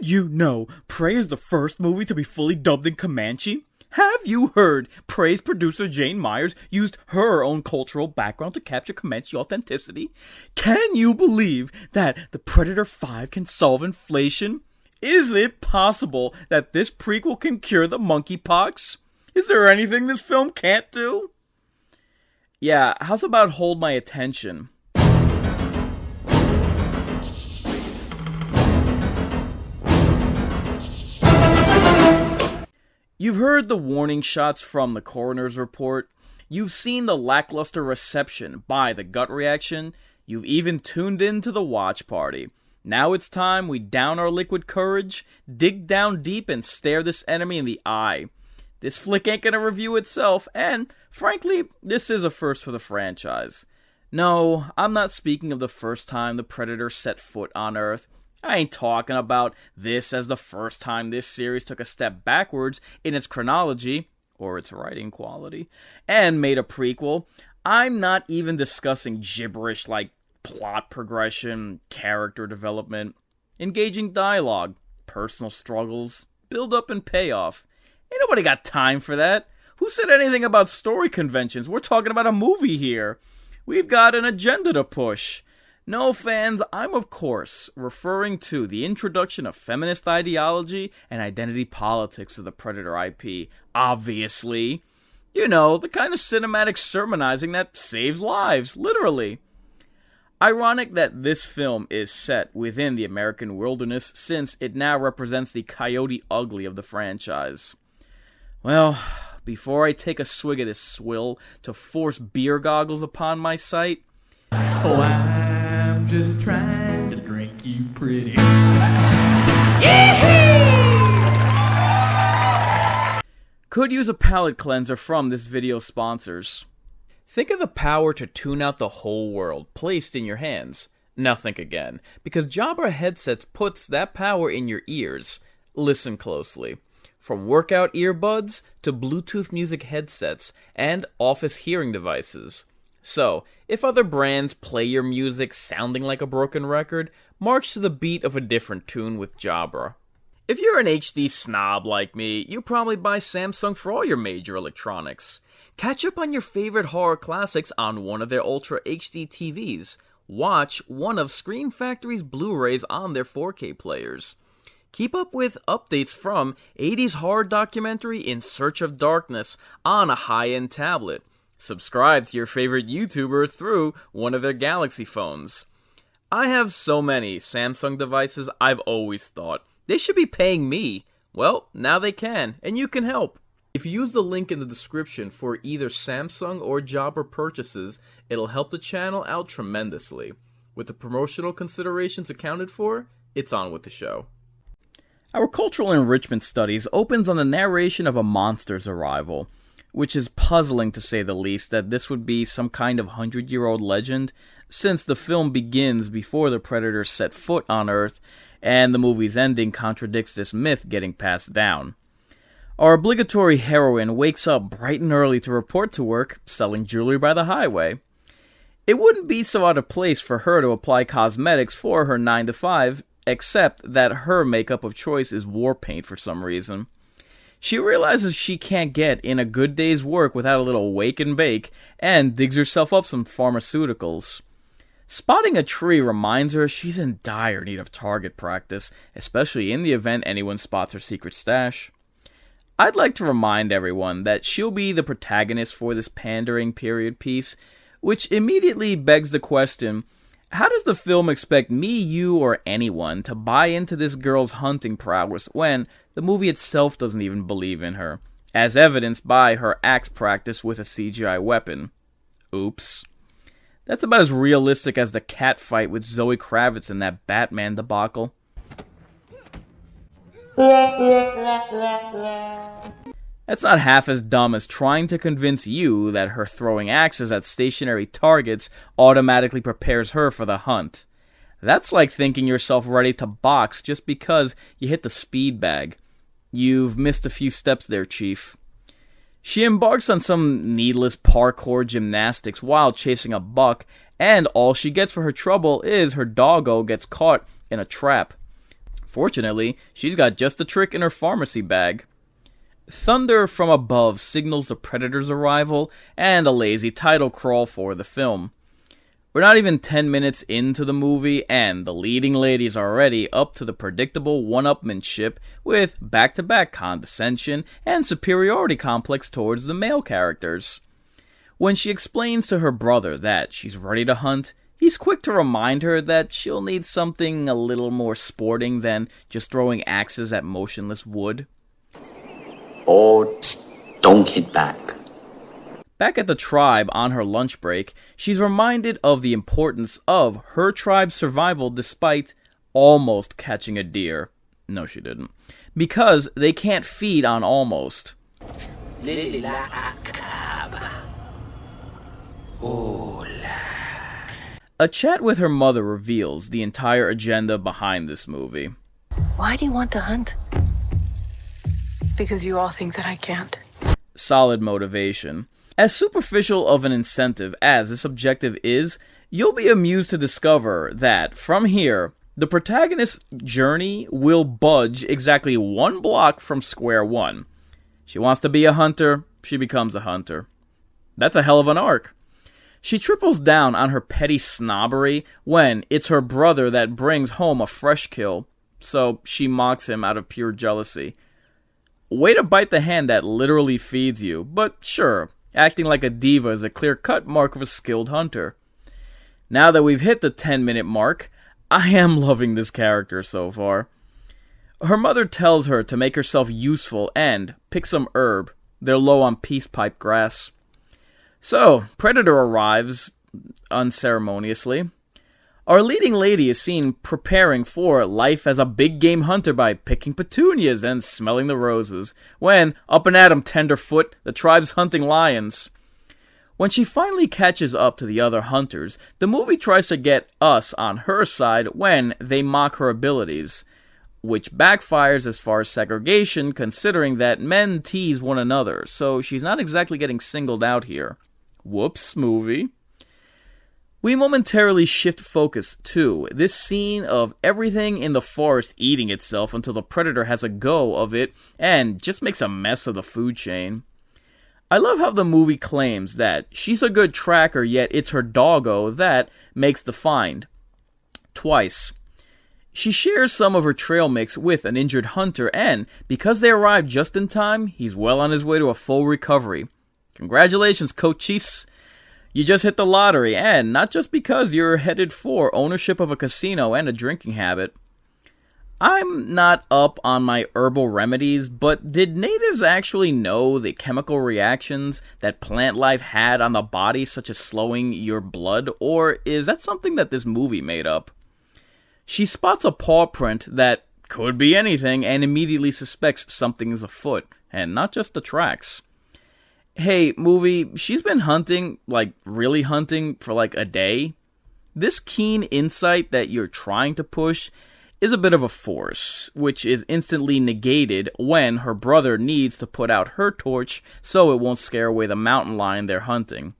you know Prey is the first movie to be fully dubbed in Comanche? Have you heard Prey's producer Jane Myers used her own cultural background to capture Comanche authenticity? Can you believe that The Predator 5 can solve inflation? Is it possible that this prequel can cure the monkeypox? Is there anything this film can't do? Yeah, how's about Hold My Attention? You've heard the warning shots from the coroner's report. You've seen the lackluster reception by the gut reaction. You've even tuned in to the watch party. Now it's time we down our liquid courage, dig down deep, and stare this enemy in the eye. This flick ain't gonna review itself, and, frankly, this is a first for the franchise. No, I'm not speaking of the first time the Predator set foot on Earth. I ain't talking about this as the first time this series took a step backwards in its chronology, or its writing quality, and made a prequel. I'm not even discussing gibberish like plot progression, character development, engaging dialogue, personal struggles, build-up and payoff. Ain't nobody got time for that. Who said anything about story conventions? We're talking about a movie here. We've got an agenda to push. No, fans, I'm of course referring to the introduction of feminist ideology and identity politics of the Predator IP. Obviously. You know, the kind of cinematic sermonizing that saves lives, literally. Ironic that this film is set within the American wilderness, since it now represents the Coyote Ugly of the franchise. Well, before I take a swig of this swill to force beer goggles upon my sight... Oh, I'm just trying to drink you pretty. Could use a palate cleanser from this video's sponsors. Think of the power to tune out the whole world placed in your hands. Now think again, because Jabra headsets puts that power in your ears. Listen closely. From workout earbuds to Bluetooth music headsets and office hearing devices. So, if other brands play your music sounding like a broken record, march to the beat of a different tune with Jabra. If you're an HD snob like me, you probably buy Samsung for all your major electronics. Catch up on your favorite horror classics on one of their Ultra HD TVs. Watch one of Scream Factory's Blu-rays on their 4K players. Keep up with updates from 80s horror documentary In Search of Darkness on a high-end tablet. Subscribe to your favorite YouTuber through one of their Galaxy phones. I have so many Samsung devices, I've always thought they should be paying me. Well, now they can, and you can help. If you use the link in the description for either Samsung or Jabra purchases, it'll help the channel out tremendously. With the promotional considerations accounted for, it's on with the show. Our cultural enrichment studies opens on the narration of a monster's arrival, which is puzzling to say the least that this would be some kind of 100-year-old legend, since the film begins before the Predator set foot on Earth, and the movie's ending contradicts this myth getting passed down. Our obligatory heroine wakes up bright and early to report to work, selling jewelry by the highway. It wouldn't be so out of place for her to apply cosmetics for her 9 to 5, except that her makeup of choice is war paint for some reason. She realizes she can't get in a good day's work without a little wake and bake, and digs herself up some pharmaceuticals. Spotting a tree reminds her she's in dire need of target practice, especially in the event anyone spots her secret stash. I'd like to remind everyone that she'll be the protagonist for this pandering period piece, which immediately begs the question, how does the film expect me, you, or anyone to buy into this girl's hunting prowess when the movie itself doesn't even believe in her, as evidenced by her axe practice with a CGI weapon? Oops. That's about as realistic as the cat fight with Zoe Kravitz in that Batman debacle. That's not half as dumb as trying to convince you that her throwing axes at stationary targets automatically prepares her for the hunt. That's like thinking yourself ready to box just because you hit the speed bag. You've missed a few steps there, Chief. She embarks on some needless parkour gymnastics while chasing a buck, and all she gets for her trouble is her doggo gets caught in a trap. Fortunately, she's got just the trick in her pharmacy bag. Thunder from above signals the predator's arrival, and a lazy title crawl for the film. We're not even 10 minutes into the movie, and the leading lady is already up to the predictable one-upmanship with back-to-back condescension and superiority complex towards the male characters. When she explains to her brother that she's ready to hunt, he's quick to remind her that she'll need something a little more sporting than just throwing axes at motionless wood. Oh, don't hit back. Back at the tribe on her lunch break, she's reminded of the importance of her tribe's survival despite almost catching a deer. No, she didn't. Because they can't feed on almost. A chat with her mother reveals the entire agenda behind this movie. Why do you want to hunt? Because you all think that I can't. Solid motivation. As superficial of an incentive as this objective is, you'll be amused to discover that, from here, the protagonist's journey will budge exactly 1 block from square one. She wants to be a hunter, she becomes a hunter. That's a hell of an arc. She triples down on her petty snobbery when it's her brother that brings home a fresh kill, so she mocks him out of pure jealousy. Way to bite the hand that literally feeds you, but sure, acting like a diva is a clear-cut mark of a skilled hunter. Now that we've hit the 10-minute mark, I am loving this character so far. Her mother tells her to make herself useful and pick some herb. They're low on peace pipe grass. So, Predator arrives unceremoniously. Our leading lady is seen preparing for life as a big game hunter by picking petunias and smelling the roses, when, up and at 'em tenderfoot, the tribe's hunting lions. When she finally catches up to the other hunters, the movie tries to get us on her side when they mock her abilities, which backfires as far as segregation, considering that men tease one another, so she's not exactly getting singled out here. Whoops, movie. We momentarily shift focus to this scene of everything in the forest eating itself until the predator has a go of it and just makes a mess of the food chain. I love how the movie claims that she's a good tracker, yet it's her doggo that makes the find. Twice. She shares some of her trail mix with an injured hunter, and because they arrived just in time, he's well on his way to a full recovery. Congratulations, Cochise. You just hit the lottery, and not just because you're headed for ownership of a casino and a drinking habit. I'm not up on my herbal remedies, but did natives actually know the chemical reactions that plant life had on the body, such as slowing your blood, or is that something that this movie made up? She spots a paw print that could be anything and immediately suspects something's afoot, and not just the tracks. Hey, movie, she's been hunting, really hunting, for a day. This keen insight that you're trying to push is a bit of a force, which is instantly negated when her brother needs to put out her torch so it won't scare away the mountain lion they're hunting.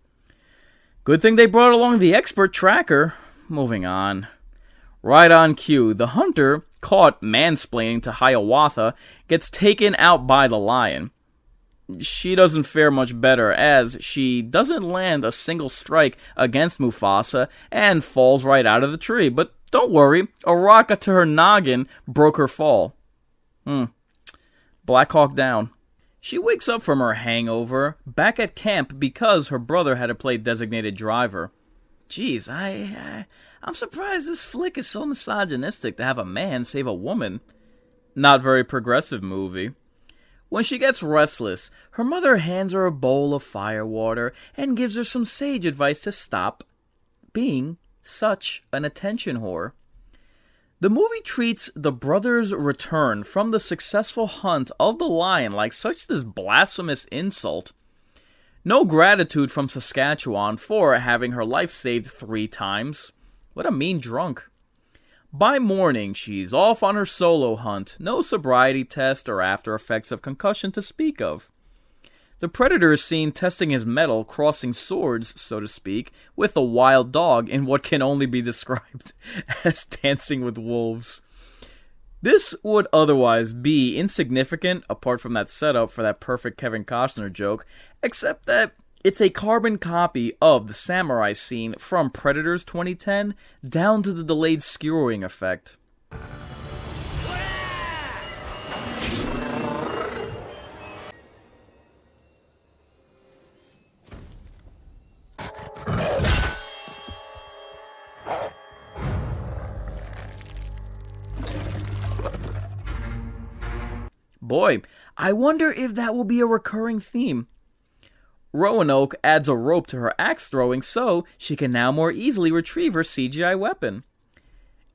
Good thing they brought along the expert tracker. Moving on. Right on cue, the hunter, caught mansplaining to Hiawatha, gets taken out by the lion. She doesn't fare much better, as she doesn't land a single strike against Mufasa and falls right out of the tree. But don't worry, a rocket to her noggin broke her fall. Black Hawk down. She wakes up from her hangover, back at camp because her brother had to play designated driver. Jeez, I'm surprised this flick is so misogynistic to have a man save a woman. Not very progressive movie. When she gets restless, her mother hands her a bowl of firewater and gives her some sage advice to stop being such an attention whore. The movie treats the brother's return from the successful hunt of the lion like such this blasphemous insult. No gratitude from Saskatchewan for having her life saved 3 times. What a mean drunk. By morning, she's off on her solo hunt, no sobriety test or after effects of concussion to speak of. The predator is seen testing his mettle, crossing swords, so to speak, with a wild dog in what can only be described as Dancing with Wolves. This would otherwise be insignificant, apart from that setup for that perfect Kevin Costner joke, except that it's a carbon copy of the samurai scene from Predators 2010, down to the delayed skewering effect. Boy, I wonder if that will be a recurring theme. Roanoke adds a rope to her axe throwing so she can now more easily retrieve her CGI weapon.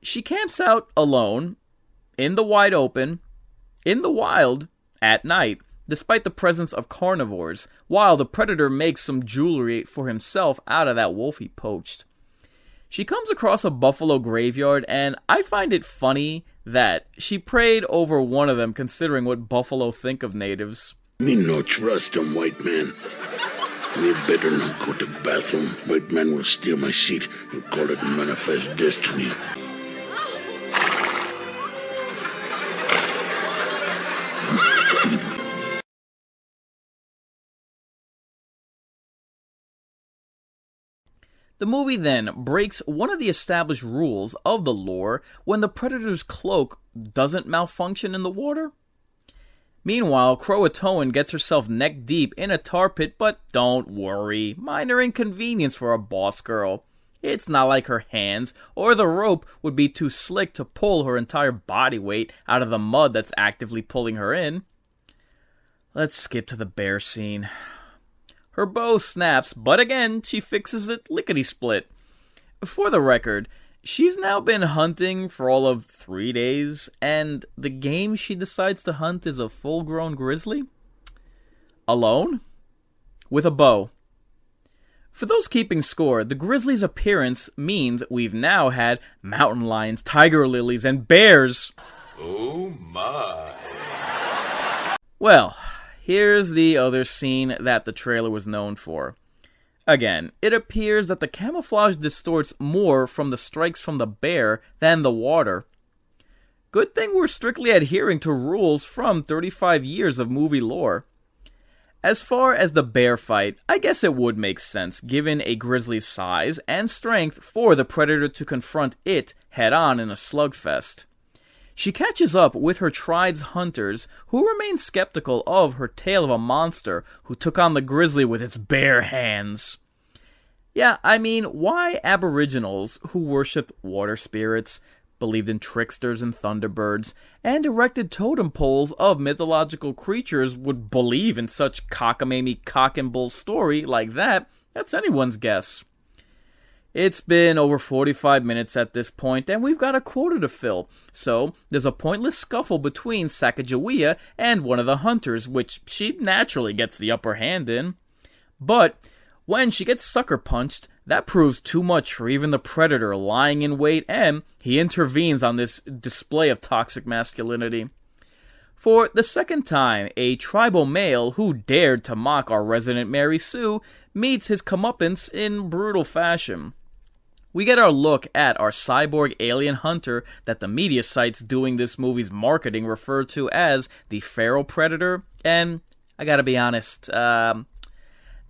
She camps out alone, in the wide open, in the wild, at night, despite the presence of carnivores, while the predator makes some jewelry for himself out of that wolf he poached. She comes across a buffalo graveyard, and I find it funny that she prayed over one of them considering what buffalo think of natives. Me no trust them, white man. Me better not go to bathroom. White man will steal my seat and call it manifest destiny. The movie then breaks one of the established rules of the lore when the predator's cloak doesn't malfunction in the water. Meanwhile, Croatoan gets herself neck deep in a tar pit, but don't worry, minor inconvenience for a boss girl. It's not like her hands or the rope would be too slick to pull her entire body weight out of the mud that's actively pulling her in. Let's skip to the bear scene. Her bow snaps, but again, she fixes it lickety-split. For the record, she's now been hunting for all of 3 days, and the game she decides to hunt is a full-grown grizzly? Alone? With a bow. For those keeping score, the grizzly's appearance means we've now had mountain lions, tiger lilies, and bears. Oh my. Well, here's the other scene that the trailer was known for. Again, it appears that the camouflage distorts more from the strikes from the bear than the water. Good thing we're strictly adhering to rules from 35 years of movie lore. As far as the bear fight, I guess it would make sense given a grizzly's size and strength for the predator to confront it head-on in a slugfest. She catches up with her tribe's hunters, who remain skeptical of her tale of a monster who took on the grizzly with its bare hands. Yeah, I mean, why aboriginals who worshipped water spirits, believed in tricksters and thunderbirds, and erected totem poles of mythological creatures would believe in such cockamamie cock and bull story like that, that's anyone's guess. It's been over 45 minutes at this point, and we've got a quota to fill, so there's a pointless scuffle between Sacagawea and one of the hunters, which she naturally gets the upper hand in. But when she gets sucker punched, that proves too much for even the predator lying in wait, and he intervenes on this display of toxic masculinity. For the second time, a tribal male who dared to mock our resident Mary Sue meets his comeuppance in brutal fashion. We get our look at our cyborg alien hunter that the media sites doing this movie's marketing refer to as the feral predator, and I gotta be honest, not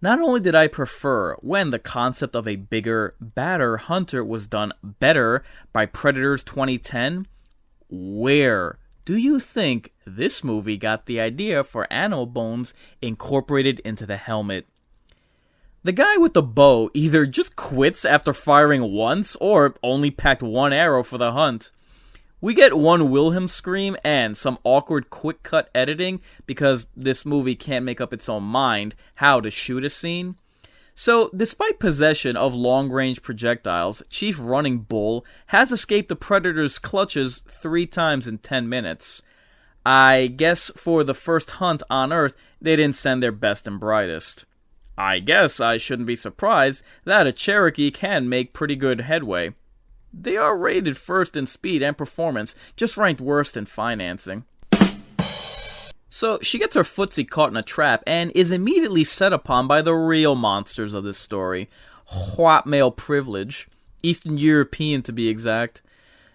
only did I prefer when the concept of a bigger, badder hunter was done better by Predators 2010, where do you think this movie got the idea for animal bones incorporated into the helmet? The guy with the bow either just quits after firing once, or only packed one arrow for the hunt. We get one Wilhelm scream and some awkward quick-cut editing because this movie can't make up its own mind how to shoot a scene. So, despite possession of long-range projectiles, Chief Running Bull has escaped the Predator's clutches 3 times in 10 minutes. I guess for the first hunt on Earth, they didn't send their best and brightest. I guess I shouldn't be surprised that a Cherokee can make pretty good headway. They are rated first in speed and performance, just ranked worst in financing. So she gets her footsie caught in a trap and is immediately set upon by the real monsters of this story. White male privilege. Eastern European to be exact.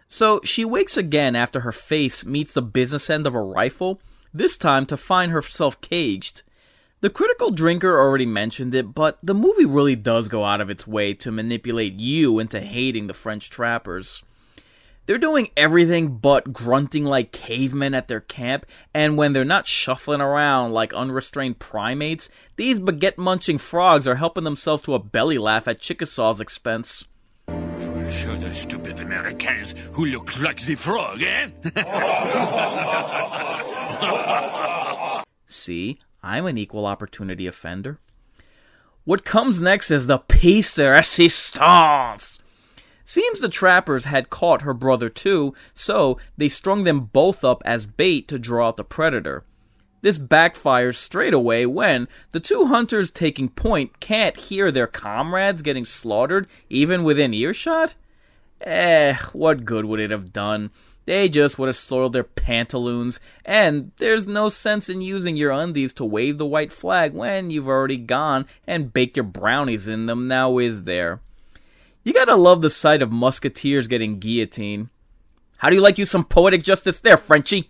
So she wakes again after her face meets the business end of a rifle, this time to find herself caged. The critical drinker already mentioned it, but the movie really does go out of its way to manipulate you into hating the French trappers. They're doing everything but grunting like cavemen at their camp, and when they're not shuffling around like unrestrained primates, these baguette-munching frogs are helping themselves to a belly laugh at Chickasaw's expense. We will show the stupid Americans who look like the frog, eh? See, I'm an equal opportunity offender. What comes next is the piece de resistance. Seems the trappers had caught her brother too, so they strung them both up as bait to draw out the predator. This backfires straight away when the two hunters taking point can't hear their comrades getting slaughtered even within earshot? What good would it have done? They just would have soiled their pantaloons, and there's no sense in using your undies to wave the white flag when you've already gone and baked your brownies in them, now is there? You gotta love the sight of musketeers getting guillotined. How do you like you some poetic justice there, Frenchie?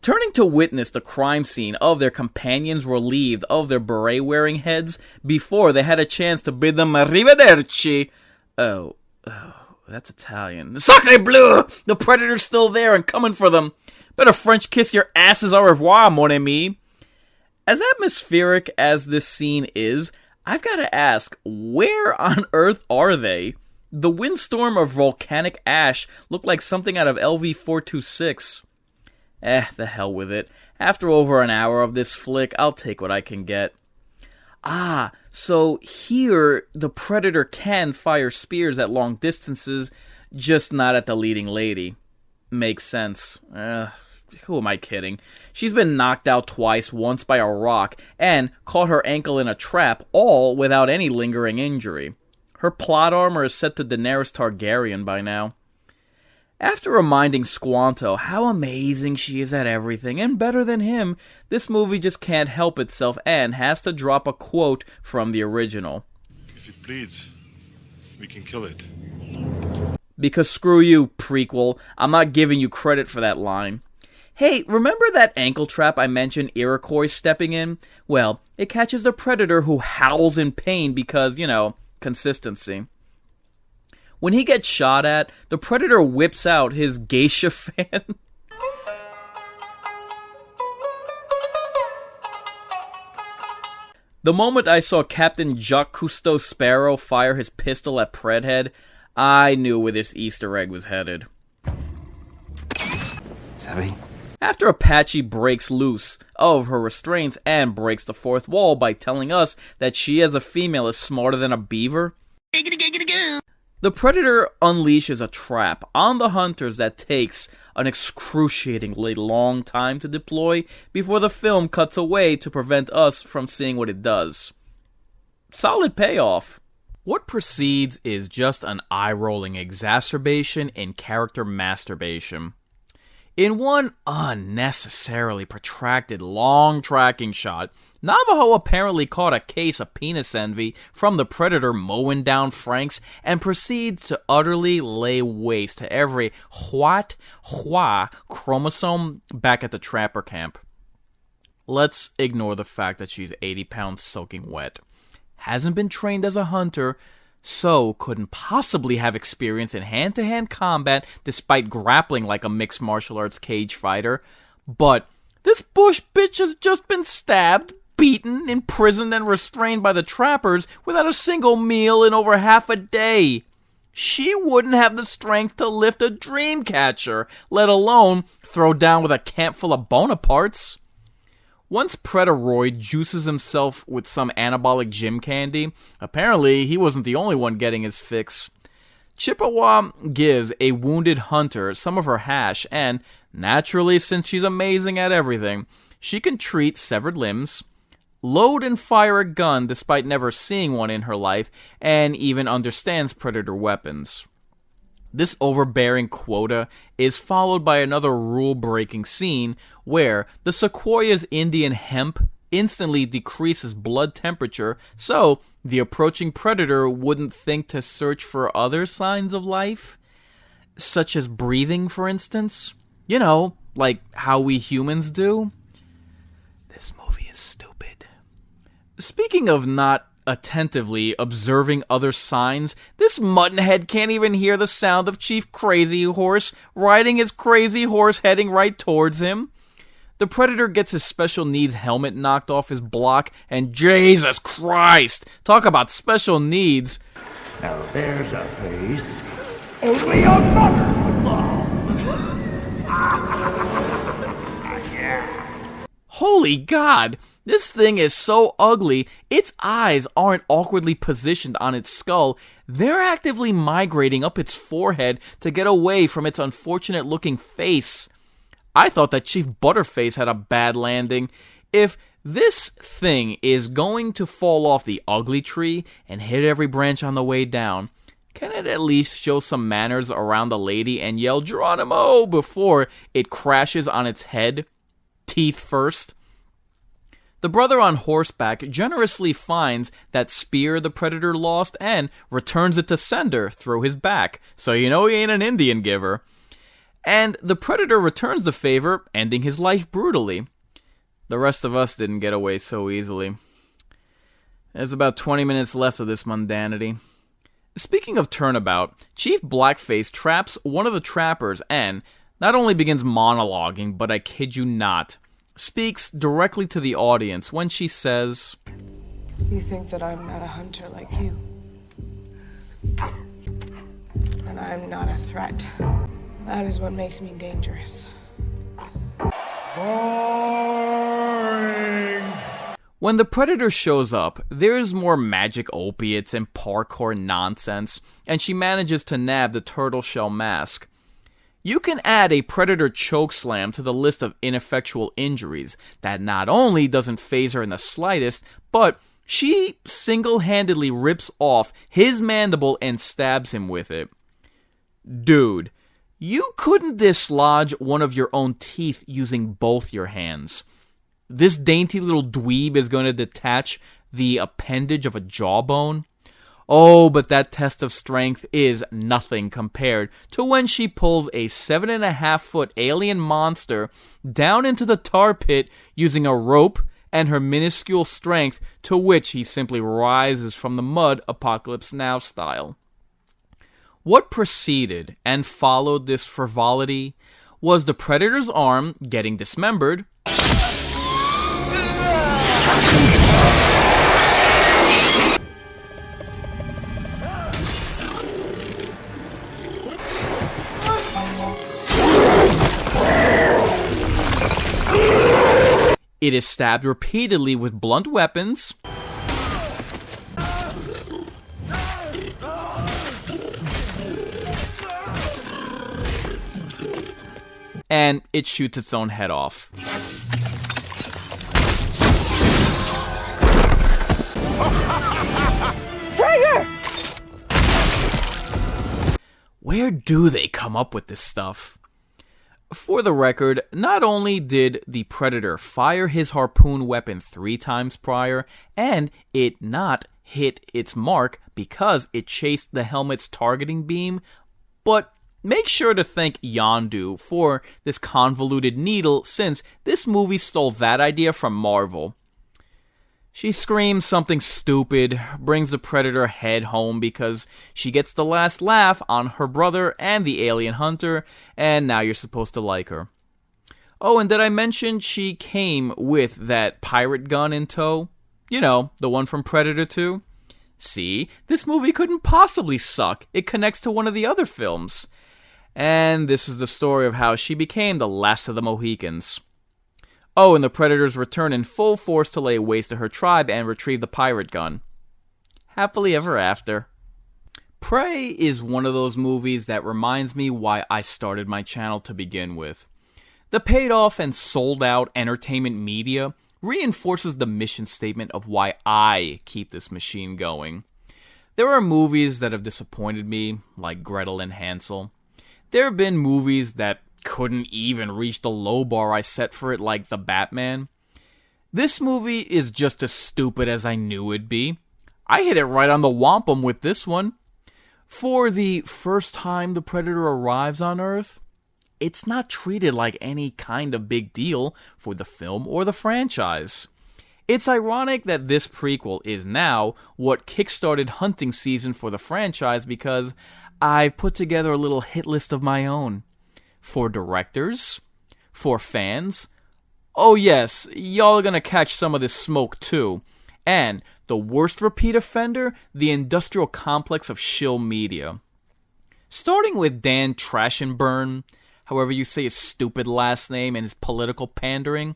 Turning to witness the crime scene of their companions relieved of their beret-wearing heads before they had a chance to bid them arrivederci. Oh, that's Italian. Sacre bleu! The predator's still there and coming for them. Better French kiss your asses au revoir, mon ami. As atmospheric as this scene is, I've got to ask, where on earth are they? The windstorm of volcanic ash looked like something out of LV-426. The hell with it. After over an hour of this flick, I'll take what I can get. So here, the Predator can fire spears at long distances, just not at the leading lady. Makes sense. Who am I kidding? She's been knocked out twice, once by a rock, and caught her ankle in a trap, all without any lingering injury. Her plot armor is set to Daenerys Targaryen by now. After reminding Squanto how amazing she is at everything, and better than him, this movie just can't help itself and has to drop a quote from the original. If it bleeds, we can kill it. Because screw you, prequel, I'm not giving you credit for that line. Hey, remember that ankle trap I mentioned Iroquois stepping in? Well, it catches the Predator who howls in pain because, consistency. When he gets shot at, the Predator whips out his geisha fan. The moment I saw Captain Jacques Cousteau Sparrow fire his pistol at Predhead, I knew where this Easter egg was headed. Savvy? After Apache breaks loose of her restraints and breaks the fourth wall by telling us that she as a female is smarter than a beaver, the Predator unleashes a trap on the hunters that takes an excruciatingly long time to deploy before the film cuts away to prevent us from seeing what it does. Solid payoff. What precedes is just an eye-rolling exacerbation in character masturbation. In one unnecessarily protracted long tracking shot, Navajo apparently caught a case of penis envy from the Predator mowing down Franks and proceeds to utterly lay waste to every hua chromosome back at the trapper camp. Let's ignore the fact that she's 80 pounds soaking wet. Hasn't been trained as a hunter, so couldn't possibly have experience in hand-to-hand combat despite grappling like a mixed martial arts cage fighter. But this bush bitch has just been stabbed, beaten, imprisoned, and restrained by the trappers without a single meal in over half a day. She wouldn't have the strength to lift a dream catcher, let alone throw down with a camp full of Bonapartes. Once Predoroid juices himself with some anabolic gym candy, apparently he wasn't the only one getting his fix. Chippewa gives a wounded hunter some of her hash, and naturally, since she's amazing at everything, she can treat severed limbs, load and fire a gun despite never seeing one in her life, and even understands Predator weapons. This overbearing quota is followed by another rule-breaking scene where the Sequoia's Indian hemp instantly decreases blood temperature so the approaching predator wouldn't think to search for other signs of life. such as breathing, for instance. You know, like how we humans do. This movie is stupid. Speaking of not attentively observing other signs, this muttonhead can't even hear the sound of Chief Crazy Horse riding his crazy horse heading right towards him. The Predator gets his special needs helmet knocked off his block, and Jesus Christ, talk about special needs. Now there's a face only a mother could love. Yeah. Holy God, this thing is so ugly, its eyes aren't awkwardly positioned on its skull, they're actively migrating up its forehead to get away from its unfortunate looking face. I thought that Chief Butterface had a bad landing. If this thing is going to fall off the ugly tree and hit every branch on the way down, can it at least show some manners around the lady and yell Geronimo before it crashes on its head? Teeth first. The brother on horseback generously finds that spear the Predator lost and returns it to sender through his back, so you know he ain't an Indian giver. And the Predator returns the favor, ending his life brutally. The rest of us didn't get away so easily. There's about 20 minutes left of this mundanity. Speaking of turnabout, Chief Blackface traps one of the trappers and not only begins monologuing, but I kid you not, speaks directly to the audience when she says, You think that I'm not a hunter like you. And I'm not a threat. That is what makes me dangerous. Boring. When the Predator shows up, there's more magic opiates and parkour nonsense, and she manages to nab the turtle shell mask. You can add a Predator chokeslam to the list of ineffectual injuries that not only doesn't faze her in the slightest, but she single-handedly rips off his mandible and stabs him with it. Dude, you couldn't dislodge one of your own teeth using both your hands. This dainty little dweeb is going to detach the appendage of a jawbone? Oh, but that test of strength is nothing compared to when she pulls a 7.5-foot alien monster down into the tar pit using a rope and her minuscule strength, to which he simply rises from the mud Apocalypse Now style. What preceded and followed this frivolity was the Predator's arm getting dismembered, it is stabbed repeatedly with blunt weapons, and it shoots its own head off. Trigger! Where do they come up with this stuff? For the record, not only did the Predator fire his harpoon weapon 3 times prior, and it not hit its mark because it chased the helmet's targeting beam, but make sure to thank Yondu for this convoluted needle, since this movie stole that idea from Marvel. She screams something stupid, brings the Predator head home because she gets the last laugh on her brother and the alien hunter, and now you're supposed to like her. Oh, and did I mention she came with that pirate gun in tow? You know, the one from Predator 2? See, this movie couldn't possibly suck. It connects to one of the other films. And this is the story of how she became the last of the Mohicans. Oh, and the Predators return in full force to lay waste to her tribe and retrieve the pirate gun. Happily ever after. Prey is one of those movies that reminds me why I started my channel to begin with. The paid-off and sold-out entertainment media reinforces the mission statement of why I keep this machine going. There are movies that have disappointed me, like Gretel and Hansel. There have been movies that couldn't even reach the low bar I set for it, like The Batman. This movie is just as stupid as I knew it'd be. I hit it right on the wampum with this one. For the first time the Predator arrives on Earth, it's not treated like any kind of big deal for the film or the franchise. It's ironic that this prequel is now what kickstarted hunting season for the franchise, because I've put together a little hit list of my own. For directors, for fans, oh yes, y'all are gonna catch some of this smoke too. And the worst repeat offender, the industrial complex of shill media. Starting with Dan Trashenburn, however you say his stupid last name, and his political pandering.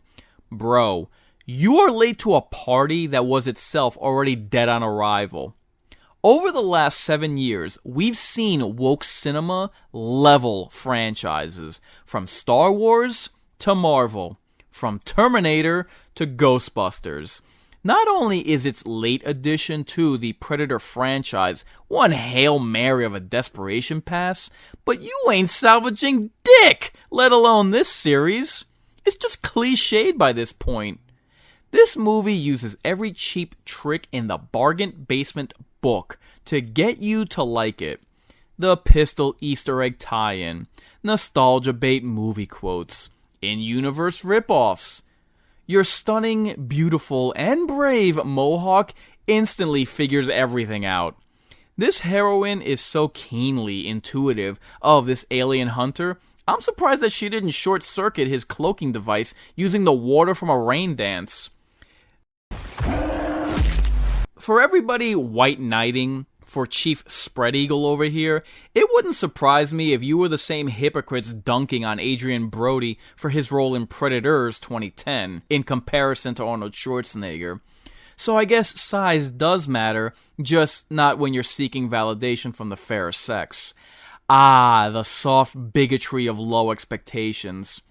Bro, you are late to a party that was itself already dead on arrival. Over the last 7 years, we've seen woke cinema level franchises, from Star Wars to Marvel, from Terminator to Ghostbusters. Not only is its late addition to the Predator franchise one Hail Mary of a desperation pass, but you ain't salvaging dick, let alone this series. It's just cliched by this point. This movie uses every cheap trick in the bargain basement book to get you to like it. The pistol Easter egg tie-in, nostalgia bait movie quotes, in-universe ripoffs. Your stunning, beautiful, and brave Mohawk instantly figures everything out. This heroine is so keenly intuitive of this alien hunter, I'm surprised that she didn't short-circuit his cloaking device using the water from a rain dance. For everybody white knighting for Chief Spread Eagle over here, it wouldn't surprise me if you were the same hypocrites dunking on Adrian Brody for his role in Predators 2010 in comparison to Arnold Schwarzenegger. So I guess size does matter, just not when you're seeking validation from the fair sex. Ah, the soft bigotry of low expectations.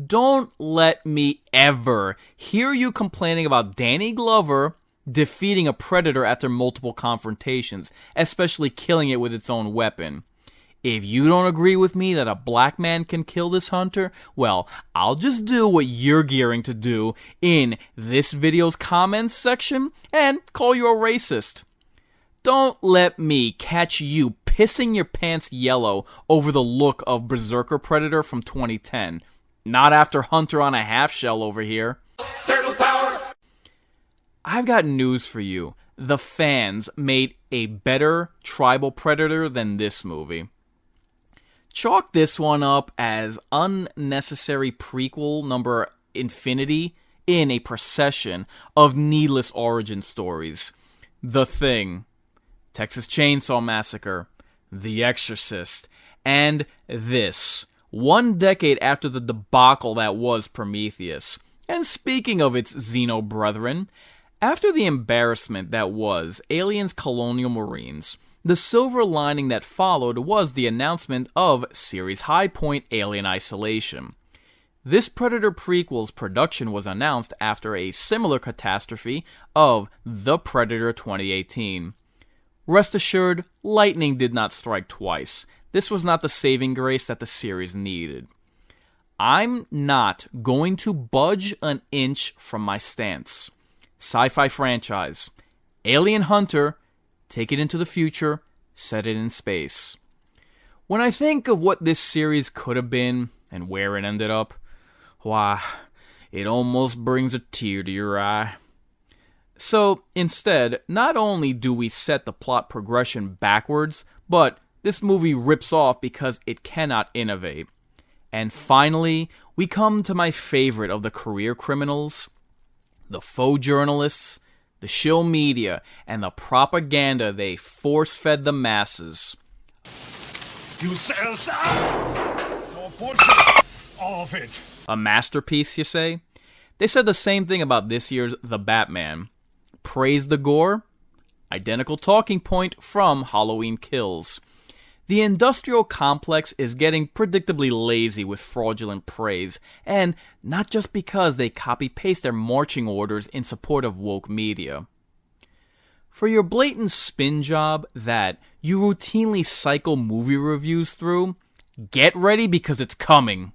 Don't let me ever hear you complaining about Danny Glover defeating a predator after multiple confrontations, especially killing it with its own weapon. If you don't agree with me that a black man can kill this hunter, well, I'll just do what you're gearing to do in this video's comments section and call you a racist. Don't let me catch you pissing your pants yellow over the look of Berserker Predator from 2010. Not after Hunter on a half shell over here. Turtle power! I've got news for you. The fans made a better tribal Predator than this movie. Chalk this one up as unnecessary prequel number infinity in a procession of needless origin stories. The Thing, Texas Chainsaw Massacre, The Exorcist, and this, 1 decade after the debacle that was Prometheus. And speaking of its Xeno brethren, after the embarrassment that was Aliens Colonial Marines, the silver lining that followed was the announcement of series high point Alien Isolation. This Predator prequel's production was announced after a similar catastrophe of The Predator 2018. Rest assured, lightning did not strike twice. This was not the saving grace that the series needed. I'm not going to budge an inch from my stance. Sci-fi franchise. Alien Hunter, take it into the future, set it in space. When I think of what this series could have been and where it ended up, why, it almost brings a tear to your eye. So, instead, not only do we set the plot progression backwards, but this movie rips off because it cannot innovate. And finally, we come to my favorite of the career criminals, the faux journalists, the shill media, and the propaganda they force-fed the masses. You sell so bullshit, all of it. A masterpiece, you say? They said the same thing about this year's The Batman. Praise the gore? Identical talking point from Halloween Kills. The industrial complex is getting predictably lazy with fraudulent praise, and not just because they copy-paste their marching orders in support of woke media. For your blatant spin job that you routinely cycle movie reviews through, get ready because it's coming.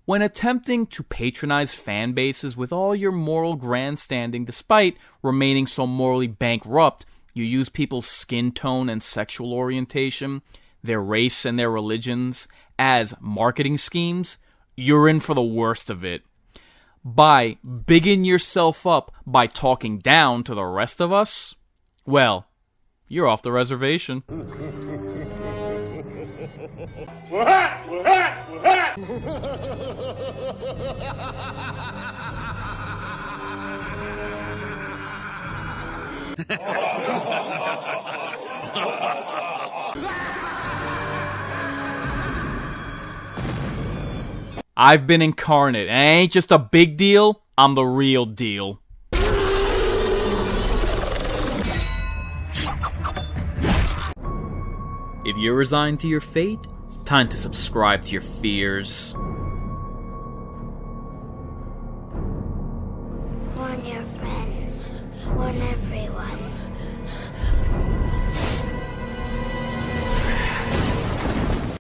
When attempting to patronize fan bases with all your moral grandstanding despite remaining so morally bankrupt, You use people's skin tone and sexual orientation, their race and their religions, as marketing schemes, you're in for the worst of it. By bigging yourself up by talking down to the rest of us, well, you're off the reservation. I've been Inkarnate, and it ain't just a big deal, I'm the real deal. If you're resigned to your fate, time to subscribe to your fears.